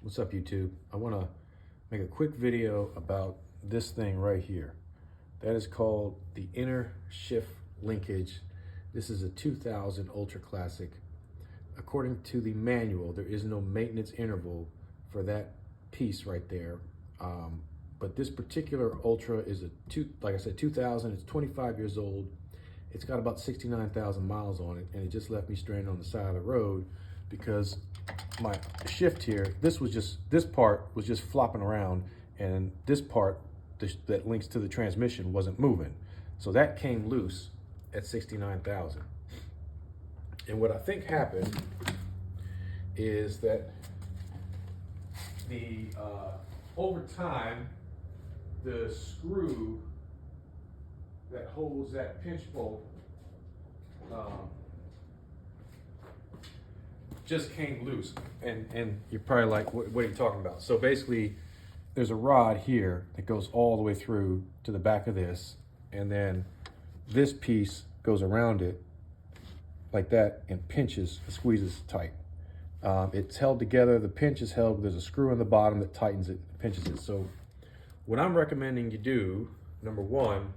What's up, YouTube? I want to make a quick video about this thing right here. That is called the inner shift linkage. This is a 2000 Ultra Classic. According to the manual, there is no maintenance interval for that piece right there. But this particular Ultra is like I said, 2000. It's 25 years old. It's got about 69,000 miles on it, and it just left me stranded on the side of the road because my shift here, this part was just flopping around, and this part that links to the transmission wasn't moving. So that came loose at 69,000. And what I think happened is that over time, the screw that holds that pinch bolt just came loose. And you're probably like, what are you talking about? So basically, there's a rod here that goes all the way through to the back of this, and then this piece goes around it like that and pinches, squeezes tight. It's held together, the pinch is held, there's a screw in the bottom that tightens it, pinches it. So what I'm recommending you do, number one,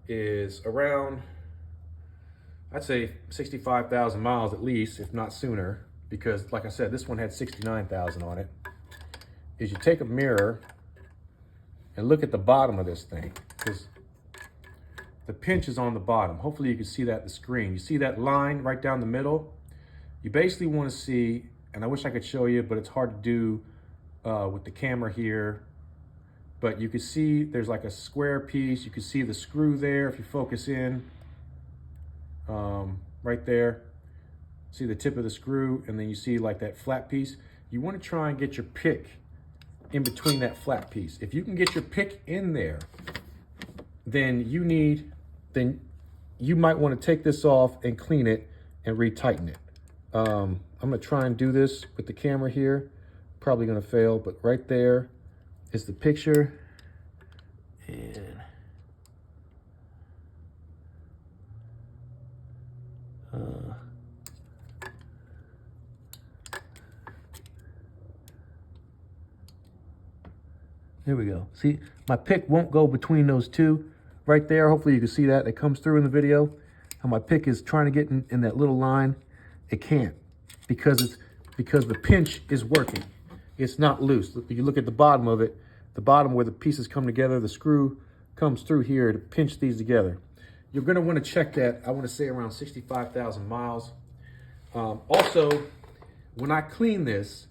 is around, I'd say 65,000 miles at least, if not sooner, because like I said, this one had 69,000 on it, is you take a mirror and look at the bottom of this thing, because the pinch is on the bottom. Hopefully you can see that in the screen. You see that line right down the middle? You basically want to see, and I wish I could show you, but it's hard to do with the camera here, but you can see there's like a square piece. You can see the screw there if you focus in, right there. See the tip of the screw, and then you see like that flat piece. You want to try and get your pick in between that flat piece. If you can get your pick in there, then you might want to take this off and clean it and retighten it. I'm gonna try and do this with the camera here. Probably gonna fail, but right there is the picture. And there we go. See, my pick won't go between those two right there. Hopefully you can see that. It comes through in the video. How my pick is trying to get in that little line. It can't because the pinch is working. It's not loose. If you look at the bottom of it, the bottom where the pieces come together, the screw comes through here to pinch these together. You're gonna wanna check that, I wanna say around 65,000 miles. Also, when I clean this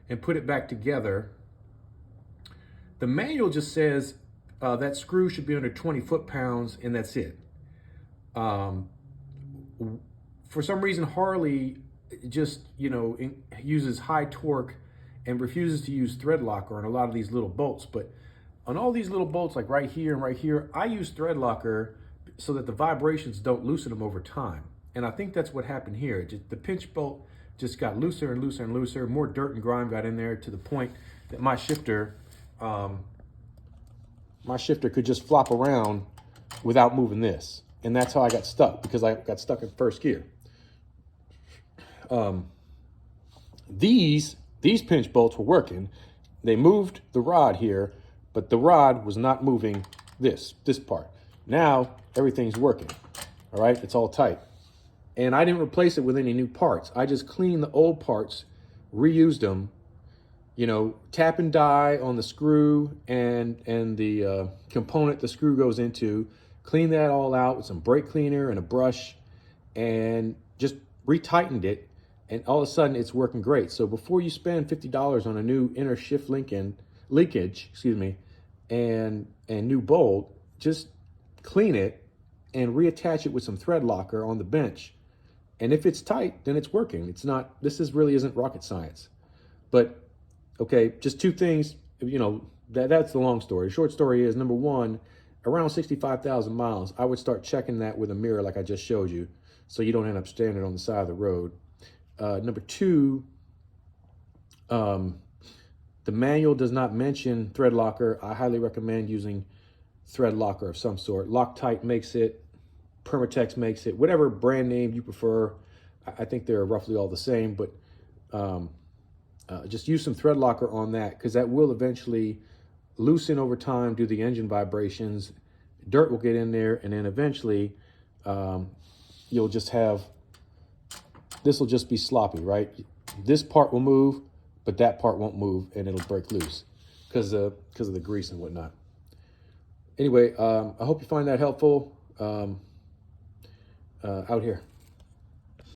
and put it back together, the manual just says that screw should be under 20 foot-pounds, and that's it. For some reason, Harley just, uses high torque and refuses to use thread locker on a lot of these little bolts. But on all these little bolts, like right here and right here, I use thread locker so that the vibrations don't loosen them over time. And I think that's what happened here. The pinch bolt just got looser and looser and looser. More dirt and grime got in there to the point that my shifter could just flop around without moving this. And that's how I got stuck, because I got stuck in first gear. These pinch bolts were working. They moved the rod here, but the rod was not moving this part. Now everything's working. All right, it's all tight. And I didn't replace it with any new parts. I just cleaned the old parts, reused them, tap and die on the screw and the component the screw goes into, clean that all out with some brake cleaner and a brush, and just retightened it, and all of a sudden it's working great. So before you spend $50 on a new inner shift linkage, and new bolt, just clean it and reattach it with some thread locker on the bench. And if it's tight, then it's working. This really isn't rocket science. But okay, just two things, that's the long story. The short story is, number one, around 65,000 miles, I would start checking that with a mirror like I just showed you, so you don't end up standing on the side of the road. Number two, the manual does not mention thread locker. I highly recommend using thread locker of some sort. Loctite makes it, Permatex makes it, whatever brand name you prefer. I think they're roughly all the same, but just use some thread locker on that, because that will eventually loosen over time, do the engine vibrations. Dirt will get in there, and then eventually you'll just have, this will just be sloppy, right? This part will move, but that part won't move, and it'll break loose because of the grease and whatnot. Anyway, I hope you find that helpful out here.